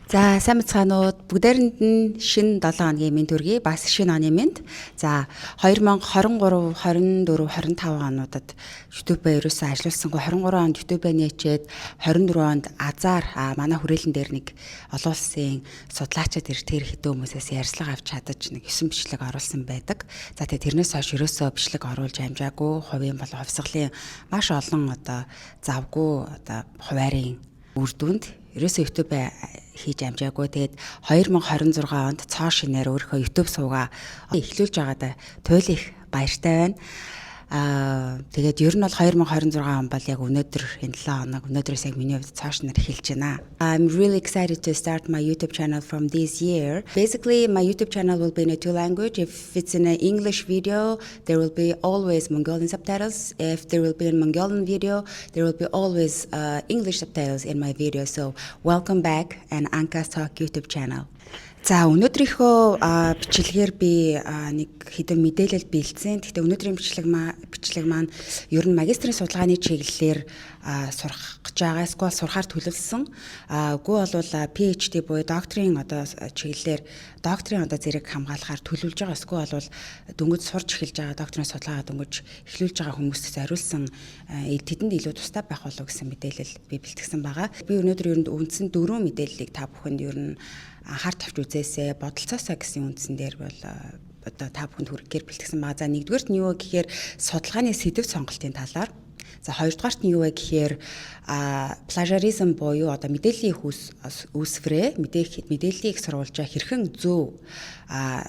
За сайн бацгаанууд бүгдээрэнд нь шинэ 7 хоногийн мэнд хүргэе. Бас шинэ оны мэнд. За 2023, 24, 25 онуудад YouTube ерөөсөө ажиллуулсангүй 23 онд YouTube нээчээд 24 онд азар манай хүрээлэн дээр нэг олон улсын судлаачид тэр хэдэн хүмүүсээс ярьцлага авч чадаж нэг 9 бичлэг оруулсан байдаг. За тэрнээс хойш ерөөсөө бичлэг оруулж амжаагүй хувийн болон хувьсгалын маш олон завгүй хуваарийн үр дүнд ерөөсөө YouTube хийж амжаагүй. Тэгээд 2026 онд цоо шинээр өөрийнхөө YouTube суугаа эхлүүлж байгаадаа туйлын их баяртай байна. Тэгээд ер нь бол 2026 он бол яг өнөөдөр энэ 7 хоног өнөөдрөөс яг миний хувьд цоо шинээр эхэлж байна. I'm really excited to start my YouTube channel from this year. Basically, my YouTube channel will be in a two language. If it's in an English video, there will be always Mongolian subtitles. If there will be a Mongolian video, there will be always English subtitles in my video. So welcome back and Anka's Talk YouTube channel. За өнөөдрийнхөө бичлэгээр би нэг хэдэн мэдээлэл бэлдсэн. Гэхдээ өнөөдрийн бичлэг маань ер нь магистрийн судалгааны чиглэлээр сурах гэж байгаа. Эсвэл сурахаар төлөвлөсөн. Үгүй болвол PhD буюу докторийн чиглэлээр докторийн зэрэг хамгаалахаар төлөвлөж байгаа. Эсвэл болвол дөнгөж сурч эхэлж байгаа докторийн судалгаа дөнгөж эхлүүлж байгаа хүмүүст зориулсан тэдэнд илүү тустай байх болов гэсэн мэдээлэл би бэлтгэсэн байгаа. Би өнөөдөр ер нь үндсэн 4 мэдээллийг та бүхэнд ер нь анхаарч тавьж үзээсэй, бодолцоосоо гэсэн үндсэн дээр бол та бүхэнд хүргэхээр бэлтгэсэн байгаа. За нэгдүгээрт нь юу вэ гэхээр судалгааны сэдэв сонголтын талаар. За хоёрдугаарт нь юу вэ гэхээр plagiarism буюу мэдээллийн их үүсвэрээ мэдээллийг их сурвалж хэрхэн зөв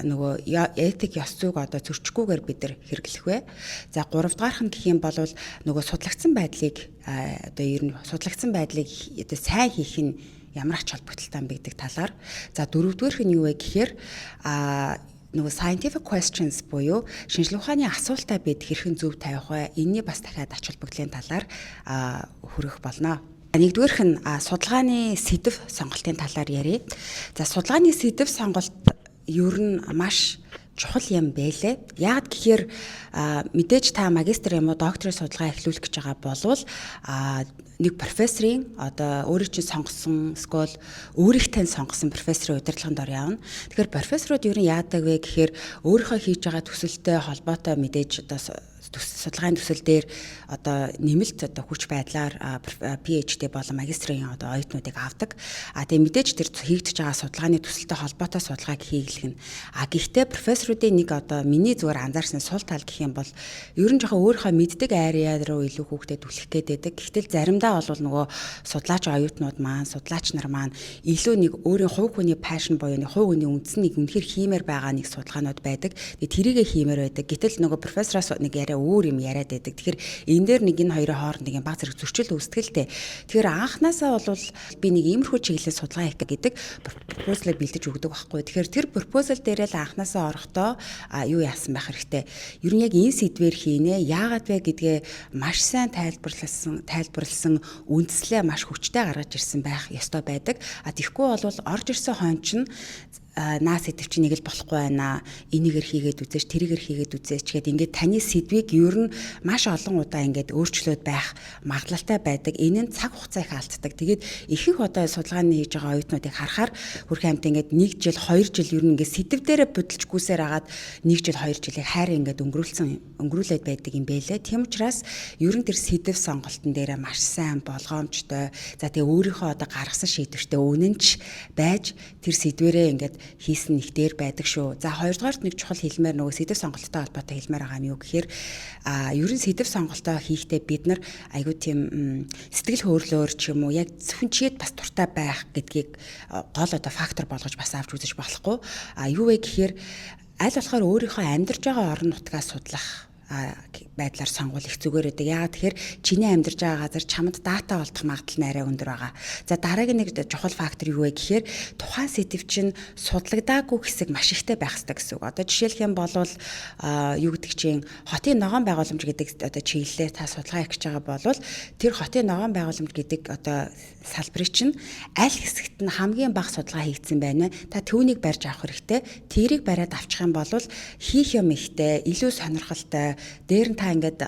нөгөө этик ёс зүйг зөрчихгүйгээр бид нар хэрэглэх вэ. За гуравдугаарх нь гэх юм бол нөгөө судлагдсан байдлыг ер нь судлагдсан байдлыг сайн хийх нь ямар ач холбогдолтой байдаг талаар. За дөрөвдүгээрх нь юу вэ гэхээр нөгөө scientific questions буюу шинжилгээ ухааны асуултаа бид хэрхэн зөв тавих вэ? Энэний бас дахиад ач холбогдлын талаар хүргэх болно. Нэгдүгээрх нь судалгааны сэдэв сонголтын талаар ярив. За судалгааны сэдэв сонголт ер нь маш чухал юм байлээ. Яг гэхээр мэдээж та магистр юм уу докторийн судалгаа эхлүүлэх гэж байгаа болвол нэг профессорын өөрийн чинь сонгосон эсвэл өөрийнх тань сонгосон профессорын удирдлагын дор явна. Тэгэхээр профессорууд ер нь яадаг вэ гэхээр өөрийнхөө хийж байгаа төсөлтэй холбоотой мэдээж судалгааны төсөл дээр нэмэлт хүч байдлаар PhD болон магистрийн оюутнуудыг авдаг. Тэгээ мэдээж тэр хийгдэж байгаа судалгааны төсөлтэй холбоотой судалгааг хийглэх нь. Гэхдээ профессоруудын нэг миний зүгээр анзаарсан сул тал гэх юм бол ер нь жоохон өөрийнхөө мэддэг area руу илүү хүүхдэд түлхэх гээд байдаг. Гэвтэл заримдаа бол нөгөө судлаач оюутнууд маань, судлаач нар маань илүү нэг өөрийн хувь хүний passion буюу нэг хувь хүний үндснийг үнэхээр хиймээр байгаа нэг судалгаанууд байдаг. Тэгээ тэрийгэ хиймээр байдаг. Гэтэл нөгөө профессороос нэг өөр юм яриад байдаг. Тэгэхээр энэ дээр нэг энэ хоёрын хооронд нэг баг зэрэг зөрчил үүсгэлтэй. Тэгэхээр анханасаа бол би нэг иймэрхүү чиглэлийн судалгаа хийх гэдэг пропозал бэлдэж өгдөг байхгүй. Тэгэхээр тэр пропозал дээрээ л анханасаа орохдоо юу яасан байх хэрэгтэй. Ер нь яг энэ сэдвээр хийнэ. Яагаад вэ гэдгээ маш сайн тайлбарласан үндслээ маш хүчтэй гаргаж ирсэн байх ёстой байдаг. Тэгэхгүй бол орж ирсэн хон чинь наа сэдв чи нэг л болохгүй байна. Энийгэр хийгээд үзээч, тэрийгэр хийгээд үзээч гэхэд ингээд таны сэдвийг ер нь маш олон удаа ингээд өөрчлөөд байх магадлалтай байдаг. Энэ нь цаг хугацаа их алддаг. Тэгээд ихэнх судалгааны хийж байгаа оюутнуудыг харахаар хүрхэн амт ингээд 1 жил, 2 жил ер нь ингээд сэдв дээрээ бодолчгүйсээр агаад 1 жил, 2 жилийг хайр ингээд өнгөрүүлээд байдаг юм байлээ. Тийм учраас ер нь тэр сэдв сонголтын дээрээ маш сайн болгоомжтой. За тэгээ өөрийнхөө гаргасан шийдвэртээ үнэнч байж тэр сэдвэрээ ингээд хийсэн их дээр байдаг шүү. За хоёрдугаарт нэг чухал хэлмээр нөгөө сэдэв сонголттой холбоотой хэлмээр байгаа юм юу гэхээр ерөн сэдэв сонголтоо хийхдээ бид нар айгүй тийм сэтгэл хөдлөлөөр ч юм уу яг зөвхөн чиэд бас дуртай байх гэдгийг гол фактор болгож бас авч үзэж болохгүй. Юу вэ гэхээр аль болохоор өөрийнхөө амьдарч байгаа орон нутгаас судлах байдлаар сонгуул их зүгээр байдаг. Яагаад тэгэхээр чиний амьдарч байгаа газар чамд дата олдох магадлал нь арай өндөр байгаа. За дараагийн нэг чухал фактор юу вэ гэхээр тухайн сэдв чинь судлагдаагүй хэсэг маш ихтэй байх хэрэгтэй гэсэн үг. Жишээлх юм бол юу гэдэг чинь хотын ногоон байгууламж гэдэг чиглэлээр та судалгаа хийх гэж байгаа бол тэр хотын ногоон байгууламж гэдэг салбарыг чинь аль хэсэгт нь хамгийн бага судалгаа хийгдсэн байна. Та түүнийг барьж авах хэрэгтэй. Тэрийг бариад авчих юм бол хийх юм ихтэй, илүү сонирхолтой. Дээр нь та ингээд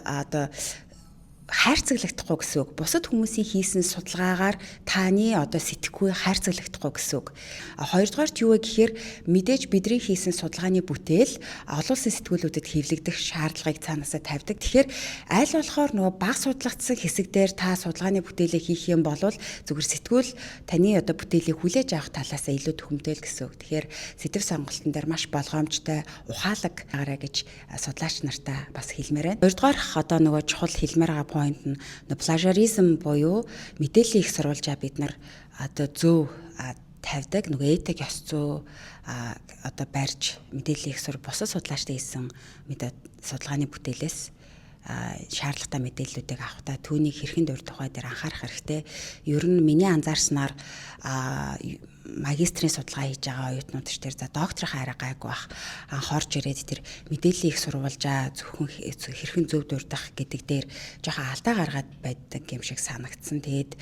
хайрцаглагдахгүй гэсэн үг. Бусад хүмүүсийн хийсэн судалгаагаар таны одоо сэтгэхгүй хайрцаглагдахгүй гэсэн үг. Хоёрдугаарт юу вэ гэхээр мэдээж бидний хийсэн судалгааны бүтээл олон улсын сэтгүүлүүдэд хэвлэгдэх шаардлагыг цаанаасаа тавьдаг. Тэгэхээр аль болохоор нөгөө бага судлагдсан хэсэг дээр та судалгааны бүтээлээ хийх юм бол зүгээр сэтгүүл таны одоо бүтээлийг хүлээж авах талаасаа илүү төхөмтэй л гэсэн үг. Тэгэхээр сэдв сонголтын дээр маш болгоомжтой ухаалаг гараа гэж судлаач нартаа бас хэлмээр байна. Хоёрдугаарх одоо нөгөө чухал хэлмээр байгаа point нь плажиаризм буюу мэдээллийг их сурвалжаа бид нар одоо зөв тавьдаг нөгөө этик ёс зүй одоо барьж мэдээллийг бусад судлаачтай хийсэн судалгааны бүтээлээс шаардлагатай мэдээллүүдийг авахдаа түүнийг хэрхэн дурд тухай дээр анхаарах хэрэгтэй. Ер нь миний анзаарснаар магистрийн судалгаа хийж байгаа оюутнууд ч тэр за докторийн арай гайгүй бах анхорж ирээд тэр мэдээллийг их сурвалжаа зөвхөн хэрхэн зөв дурдах гэдэг дээр жоохон алдаа гаргаад байдаг юм шиг санагдсан. Тэгээд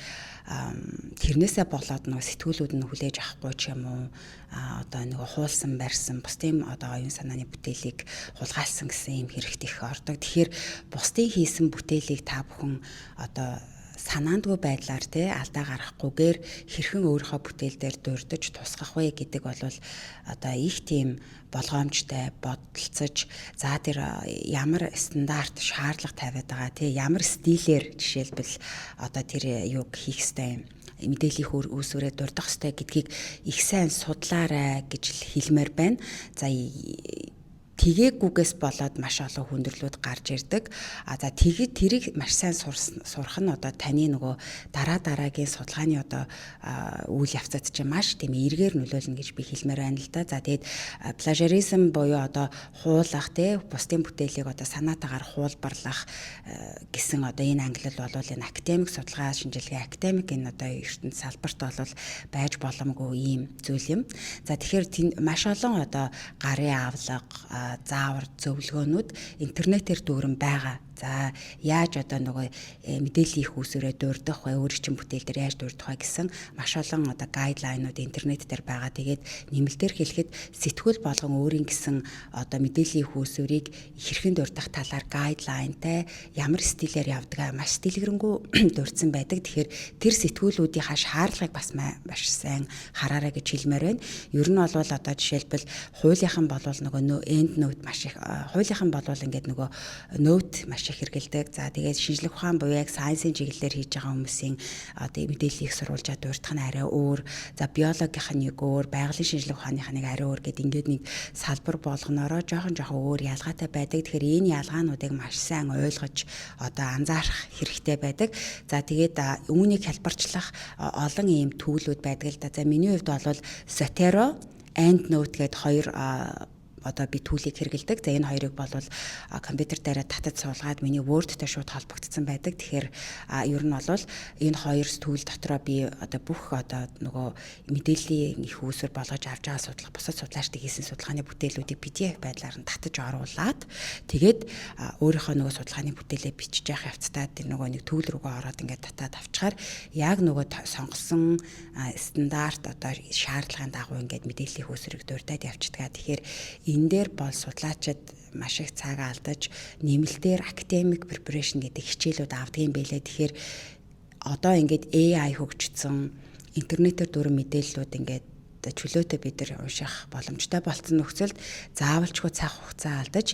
тэрнээсээ болоод нөгөө сэтгүүлүүд нь хүлээж авахгүй ч юм уу одоо нөгөө хуулсан барьсан бусдын одоо оюун санааны бүтээлийг хулгайлсан гэсэн юм хэрэгт их ордог. Тэгэхээр бусдын хийсэн бүтээлийг та бүхэн одоо санаандгүй байдлаар алдаа гаргахгүйгээр хэрхэн өөрийнхөө бүтээл дээр дурдж тусгах вэ гэдэг бол одоо их тийм болгоомжтой бодолцож за тэр ямар стандарт шаардлага тавиад байгаа ямар стилээр жишээлбэл одоо тэр юг хийх ёстой юм мэдээллийн үүсвэрээ дурдах ёстой гэдгийг их сайн судлаарай гэж хэлмээр байна. За тэгээгүйгээс болоод маш олон хүндрэлүүд гарч ирдэг. За тэгээд тэрийг маш сайн сурах нь одоо таны нөгөө дараагийн судалгааны одоо үйл явцад чинь маш тийм эргээр нөлөөлнө гэж би хэлмээр байна л да. За тэгээд плажиаризм буюу одоо хуулах бусдын бүтээлийг одоо санаатаагаар хуулбарлах гэсэн одоо энэ ангилал бол энэ академик судалгаа шинжилгээ академик энэ одоо ертөнд салбарт бол байж боломгүй ийм зүйл юм. За тэгэхээр маш олон одоо гарын авлага заавар зөвлөгөөнүүд интернетээр дүүрэн байгаа. За яаж одоо нөгөө мэдээллийн их үүсвэрээ дурдах вэ? Өөрийн чинь бүтээл дээр яаж дурдах вэ гэсэн маш олон одоо гайдлайнууд интернет дээр байгаа. Тэгээд нэмэлтээр хэлэхэд сэтгүүл болгон өөрийн гэсэн одоо мэдээллийн их үүсвэрийг хэрхэн дурдах талаар гайдлайнтай ямар стилээр явдаг маш стилгэрэнгүй дурдсан байдаг. Тэгэхээр тэр сэтгүүлүүдийнхаа шаардлагыг бас маш сайн хараарай гэж хэлмээр байна. Ер нь бол одоо жишээлбэл хуулийнхан бол нөгөө end note маш их хуулийнхан бол ингээд нөгөө note маш их хэрэгэлдэг. За тэгээд шинжлэх ухаан буюу яг сайенсийн чиглэлээр хийж байгаа хүмүүсийн одоо мэдээллийг сурвалжаа дурдах нь арай өөр. За биологийнх нь нэг өөр, байгалийн шинжлэх ухааных нь арай өөр гэдэг ингээд нэг салбар болгоноороо жоохон өөр ялгаатай байдаг. Тэгэхээр энэ ялгаануудыг маш сайн ойлгож одоо анзаарах хэрэгтэй байдаг. За тэгээд үүнийг хялбарчлах олон ийм түүлүүд байдаг л да. За миний хувьд бол Zotero, EndNote гэдэг хоёр одоо би төлийг хэрэгэлдэг. За энэ хоёрыг бол компьютер дээр татаж суулгаад миний Word-тэй шууд холбогдсон байдаг. Тэгэхээр ер нь бол энэ хоёр түүл дотроо би одоо бүх одоо нөгөө мэдээллийн их үүсвэр болгож авч байгаа судлах бусад судлаачдын хийсэн судалгааны бүтээлүүдийг PDF байдлаар нь татаж оруулаад тэгээд өөрийнхөө нөгөө судалгааны бүтээлээ бичиж явах явцдаа тэр нөгөө нэг түүл рүүгээ ороод ингээд татаад авчгаар яг нөгөө сонгосон стандарт одоо шаардлагын дагуу ингээд мэдээллийн их үүсвэрийг дурдаад явчихдаг. Тэгэхээр энэ дээр бол судлаачид маш их цагаа алдаж нэмэлтээр academic preparation гэдэг хичээлүүд авдаг юм байлээ. Тэгэхээр одоо ингээд AI хөгжсөн интернетээр дөрвөн мэдээллүүд ингээд чөлөөтэй бид нар унших боломжтой болсон нөхцөлд заавалчгүй цаг хугацаа алдаж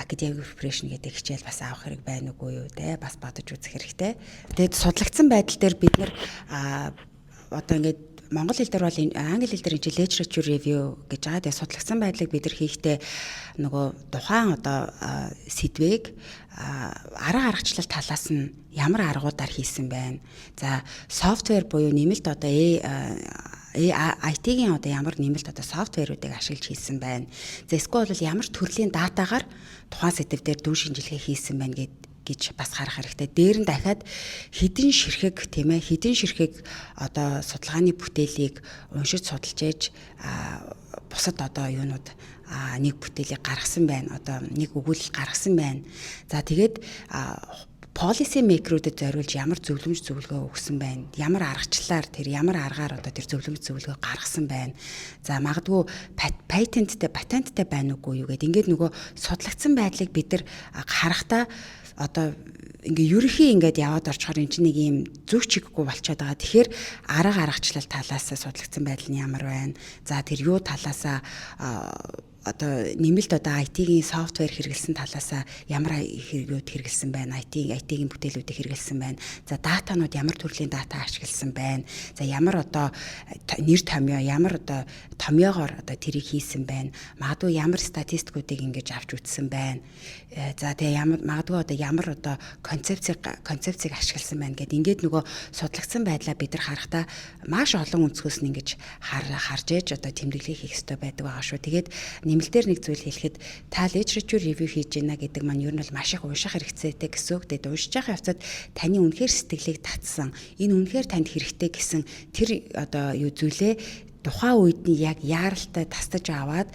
academic preparation гэдэг хичээл бас авах хэрэг байна уугүй юу бас бодож үзэх хэрэгтэй. Тэгээд судлагдсан байдал дээр бид нар одоо ингээд Монгол хэл дээр бол англи хэл дээр literature review гэж байгаа. Тэгээ судлагдсан байдлыг бид нар хийхдээ нөгөө тухайн одоо сэдвийг арга аргачлал талаас нь ямар аргуудаар хийсэн байна. За софтвер буюу нэмэлт одоо IT-ийн одоо ямар нэмэлт одоо софтверуудыг ашиглаж хийсэн байна. За эсвэл бол ямар төрлийн датагаар тухайн сэдв дээр дүн шинжилгээ хийсэн байна гэж бас харах хэрэгтэй. Дээр нь дахиад хэдэн ширхэг хэдэн ширхэг одоо судалгааны бүтээлийг уншиж судалж ээж бусад одоо юунууд нэг бүтээлийг гаргасан байна. Одоо нэг өгүүлэл гаргасан байна. За тэгээд policy maker-уудад зориулж ямар зөвлөмж зөвлөгөө өгсөн байна. Ямар аргачлалаар тэр ямар аргаар одоо тэр зөвлөмж зөвлөгөө гаргасан байна. За магадгүй патенттэй байна уугүй юу гэдэг. Ингээд нөгөө судлагдсан байдлыг бид нар харахтаа одоо ингээ ерөнхий ингээд яваад орчхоор эн чинь нэг юм зүг чиггүй болчиход байгаа. Тэгэхээр аргачлал талаас судлагдсан байдал нь ямар байна? За тэр юу талаас одоо нэмэлт одоо IT-ийн софтвер хэрэглэсэн талаас ямар хэрэгүүд хэрэглэсэн байна, IT-ийн бүтээлүүдийг хэрэглэсэн байна. За датанууд ямар төрлийн дата ашигласан байна. За ямар одоо нэр томьёо, ямар одоо томьёогоор одоо тэрийг хийсэн байна. Магадгүй ямар статистикуудыг ингэж авч үзсэн байна. За тэгээ магадгүй одоо ямар одоо концепцийг ашигласан байна гэдэг ингээд нөгөө судлагдсан байдлаа бид нар харахтаа маш олон өнцгөөс нь ингэж харж ээж одоо тэмдэглэл хийх хэрэгтэй байдаг байгаа шүү. Тэгээд нэмэлтээр нэг зүйл хэлэхэд та literature review хийж байна гэдэг маань ер нь бол маш их унших хэрэгцээтэй гэсэн үг. Тэгээд уншиж байгаа явцад таны үнэхээр сэтгэлийг татсан, энэ үнэхээр танд хэрэгтэй гэсэн тэр одоо юу зүйлээ тухайн үед нь яг яаралтай тастаж аваад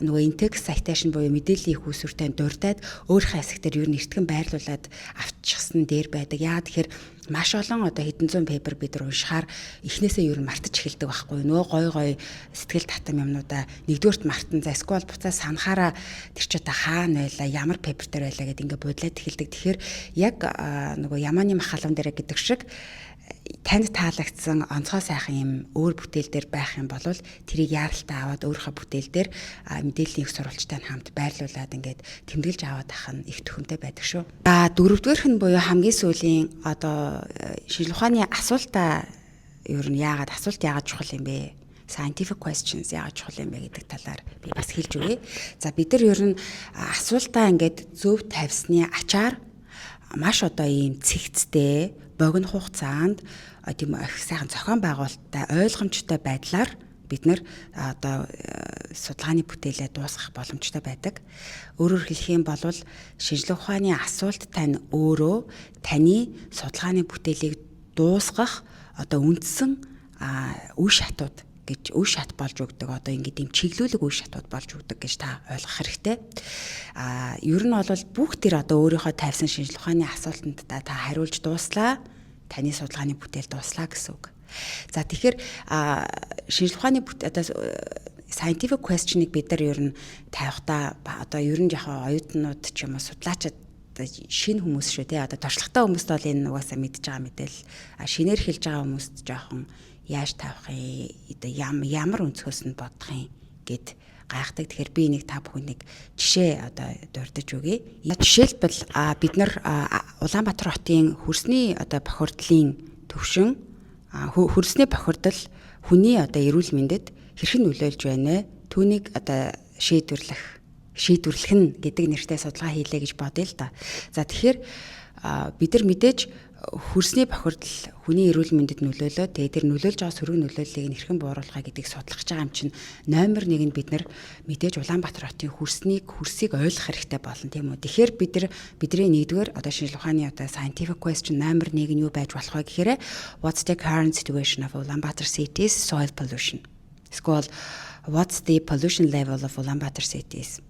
нөгөө in-text citation буюу мэдээллийн их үүсвэртэй дурдаад өөрийнхөө хэсэгтэр ер нь эртгэн байрлуулад авчихсан дээр байдаг. Яа тэгэхээр маш олон одоо хэдэн зуун пейпер бид нар уншихаар эхнээсээ ер нь мартаж эхэлдэг байхгүй нөгөө гой сэтгэл татам юмнуудаа нэгдүгээрт мартан за сквал буцаа санахаараа тэр ч одоо хаана байла ямар пейпер дээр байла гэдэг ингээд бодлоод эхэлдэг. Тэгэхээр яг нөгөө Яманы мах халуун дээр гэдэг шиг танд таалагдсан онцгой сайхан юм өөр бүтээл дээр байх юм бол тэрийг яаралтай аваад өөрийнхөө бүтээл дээр мэдээллийн их сурвалжтай хамт байрлуулад ингээд тэмдэглэж аваад авах нь их төхөмтэй байдаг шүү. За дөрөвдүгээрх нь буюу хамгийн сүүлийн одоо шинжлэх ухааны асуултаа ер нь асуулт яагаад чухал юм бэ? Scientific questions яагаад чухал юм бэ гэдэг талаар би бас хэлж өгье. За бид нар ер нь асуултаа ингээд зөв тавьсны ачаар маш одоо ийм цэгцтэй богино хугацаанд тийм их сайхан зохион байгуулалттай ойлгомжтой байдлаар бид нар одоо судалгааны бүтээлээ дуусгах боломжтой байдаг. Өөрөөр хэлэх юм бол шинжлэх ухааны асуулт тань өөрөө таны судалгааны бүтээлийг дуусгах одоо үндсэн үе шатууд гэж үе шат болж өгдөг одоо ингээд юм чиглүүлэг үе шатууд болж өгдөг гэж та ойлгох хэрэгтэй. Ер нь бол бүх тэр одоо өөрийнхөө тавьсан шинжлэх ухааны асуултанд та хариулж дууслаа. Таны судалгааны бүтээл дууслаа гэсэн үг. За тэгэхээр шинжлэх ухааны одоо scientific question-ыг бид нар ер нь тавихтаа одоо ер нь жоохон оюутнууд ч юм уу судлаачид шинэ хүмүүс шүү дээ. Одоо туршлагатай хүмүүст бол энэ угаасаа мэдж байгаа мэдээл шинээр хэлж байгаа хүмүүст жоохон яаж тавих юм ямар өнцгөөс нь бодох юм гэд гайхдаг. Тэгэхээр би нэг та бүхэнийг жишээ одоо дурдж өгье. Жишээлбэл бид нар Улаанбаатар хотын хөрсний одоо бохирдлын төвшин хөрсний бохирдол хүний одоо эрүүл мэндэд хэрхэн нөлөөлж байна вэ? Түүнийг одоо шийдвэрлэх нь гэдэг нэртэй судалгаа хийлээ гэж бодъё л да. За тэгэхээр бид нар мэдээж хөрсний бохирдол хүний эрүүл мэндэд нөлөөлөө. Тэгээ тэр нөлөөлж байгаа сөрөг нөлөөллийг нь хэрхэн бууруулах гэдгийг судлах байгаа юм чинь номер 1 нь бид нар мэдээж Улаанбаатар хотын хөрсийг ойлгох хэрэгтэй болно тийм үү. Тэгэхээр бидний нэгдүгээр одоо шинжлэх ухааны одоо scientific question номер 1 нь юу байж болох вэ гэхээр what's the current situation of Ulaanbaatar city's soil pollution? Эсвэл what's the pollution level of Ulaanbaatar cities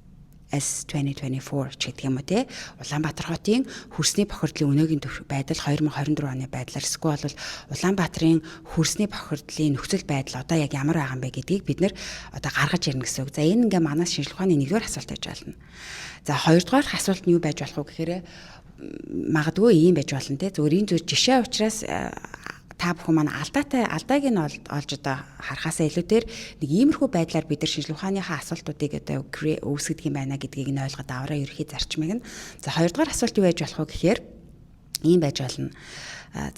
as 2024 гэдэг юм уу те. Улаанбаатар хотын хөрсний бохирдлын өнөөгийн байдал 2024 оны байдлаар эсвэл бол Улаанбаатарын хөрсний бохирдлын нөхцөл байдал одоо яг ямар байгаа юм бэ гэдгийг бид нэр одоо гаргаж ирнэ гэсэн үг. За энэ ингээ манаас шинжлэх ухааны нэгдүгээр асуулт байж болно. За хоёрдугаар асуулт нь юу байж болох вэ гэхээр магадгүй ийм байж болно те. Зөвхөн энэ зүйл жишээ учраас та бүхэн маань алдааг нь олж одоо харахаасаа илүүгээр нэг иймэрхүү байдлаар бид нар шинжлэх ухааныхаа асуултуудыг одоо үүсгэдэг юм байна гэдгийг нь ойлгоод аваараа ерхий зарчмыг нь. За хоёрдугаар асуулт юу байж болох вэ гэхээр ийм байж болно.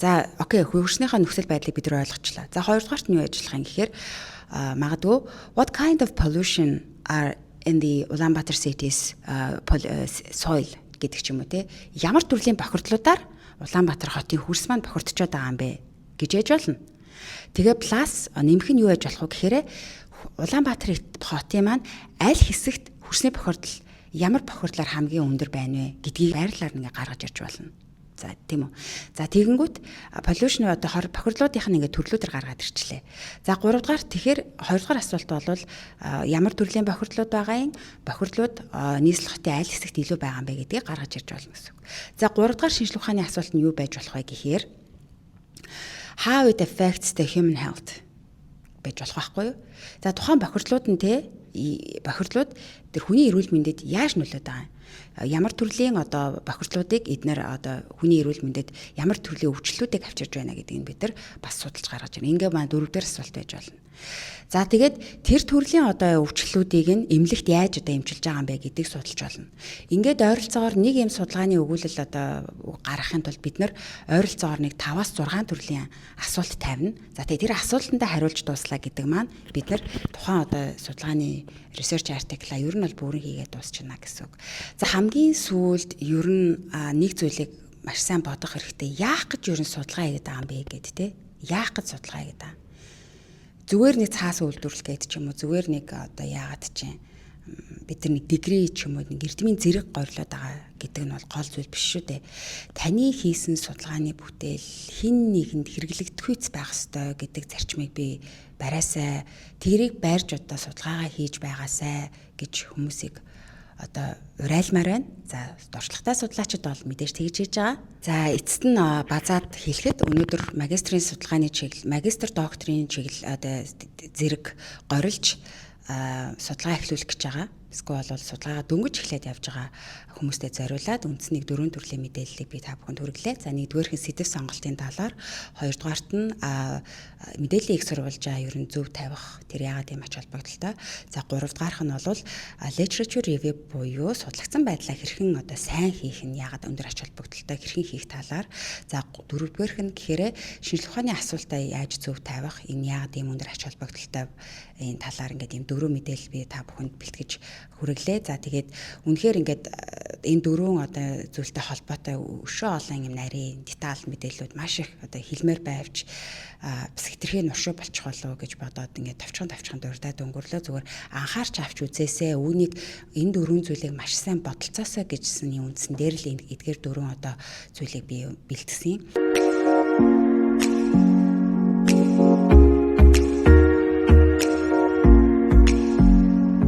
За окей хөрснийхаа нөхцөл байдлыг бид нар ойлгочлаа. За хоёрдугаарт нь юу байж болох юм гэхээр магадгүй what kind of pollution are in the Ulaanbaatar city's soil гэдэг ч юм уу те. Ямар төрлийн бохирдлуудаар Улаанбаатар хотын хөрс маань бохирдчод байгаа юм бэ гэж яж болно. Тэгээ плюс нэмэх нь юу яж болох вэ гэхээр Улаанбаатар хотын маань аль хэсэгт хөрсний бохирдол ямар бохирдлоор хамгийн өндөр байна вэ гэдгийг байрлалаар ингээ гаргаж ирж болно. За тийм үү. За тэгэнгүүт pollution одоо бохирдлуудынх нь ингээ төрлүүдээр гаргаад ирчлээ. За 3 дугаар тэгэхээр 2 дугаар асуулт бол ямар төрлийн бохирдлууд байгаа юм? Бохирдлууд нийслэл хотын аль хэсэгт илүү байгаа юм бэ гэдгийг гаргаж ирж болно гэсэн үг. За 3 дугаар шинжлэх ухааны асуулт нь юу байж болох вэ гэхээр how it affects the human health байж болох байхгүй юу? За тухайн бохирдлууд нь бохирдлууд тэр хүний эрүүл мэндэд яаж нөлөөд байгаа юм? Ямар төрлийн одоо бохирдлуудыг эднэр одоо хүний эрүүл мэндэд ямар төрлийн өвчлөлүүдийг авчирж байна гэдгийг бид нар бас судалж гаргаж байна. Ингээ маань дөрвдөр асуулт байж болно. За тэгээд тэр төрлийн одоо өвчлөлүүдийг нь эмнэлэгт яаж одоо эмчилж байгаа юм бэ гэдгийг судалж болно. Ингээд ойролцоогоор нэг юм судалгааны өгүүлэл одоо гаргахын тулд бид нар ойролцоогоор нэг 5-6 төрлийн асуулт тавина. За тэгээд тэр асуултандаа хариулж дууслаа гэдэг маань бид нар тухайн одоо судалгааны research article-а ер нь бол бүрэн хийгээд дуусчихна гэсэн үг. За хамгийн сүүлд ер нь нэг зүйлийг маш сайн бодох хэрэгтэй. Яах гэж ер нь судалгаа хийгээд байгаа юм бэ гэд тэ? Яах гэж судалгаа хийгээд байгаа? Зүгээр нэг цаас үйлдвэрлэл гэдэг ч юм уу, зүгээр нэг одоо яагаад чинь бид нар нэг дигри ч юм уу нэг эрдмийн зэрэг горлоод байгаа гэдэг нь бол гол зүйл биш шүү дээ. Таны хийсэн судалгааны бүтээл хин нэгэнд хэрэглэгдэхүйц байх ёстой гэдэг зарчмыг би бараасай, тэрийг барьж одоо судалгаагаа хийж байгаасай гэж хүмүүсийг одоо урайлмаар байна. За дуршлагатай судлаачид бол мэдээж тэгж хийж байгаа. За эцэст нь базаад хэлэхэд өнөөдөр магистрийн судалгааны чиглэл, магистр докторийн чиглэл одоо зэрэг горилж судалгаа эхлүүлэх гэж байгаа. Эсвэл бол судалгаагаа дөнгөж эхлээд явж байгаа хүмүүстэй зориулаад үндснийг 4 төрлийн мэдээллийг би та бүхэнд хүргэлээ. За нэгдүгээрх нь сэдэв сонголтын талаар, хоёрдугаарт нь мэдээллийг их сурвалжаа ер нь зөв тавих тэр яагаад тийм ач холбогдолтой. За гуравдугаарх нь бол literature review буюу судлагдсан байдлаа хэрхэн одоо сайн хийх нь яагаад өндөр ач холбогдолтой хэрхэн хийх талаар. За дөрөвдүгээрх нь гэхээр шинжилгээ ухааны асуултаа яаж зөв тавих энэ яагаад ийм өндөр ач холбогдолтой энэ талаар ингээд ийм 4 мэдээлэл би та бүхэнд бэлтгэж хүргэлээ. За тэгээд үнэхээр ингээд энэ 4 одоо зүйлтэй холбоотой өшөө олон юм нарийн деталь мэдээллүүд маш их одоо хэлмээр байвч бас хэтэрхий нуршуу болчих болов уу гэж бодоод ингээд тавчхан дурдаад өнгөрлөө. Зүгээр анхаарч авч үзээсэй. Үүнийг энэ 4 зүйлийг маш сайн бодолцоосоо гэжсэн юм үндсэн дээр л эдгээр 4 одоо зүйлийг би бэлтгэсэн юм.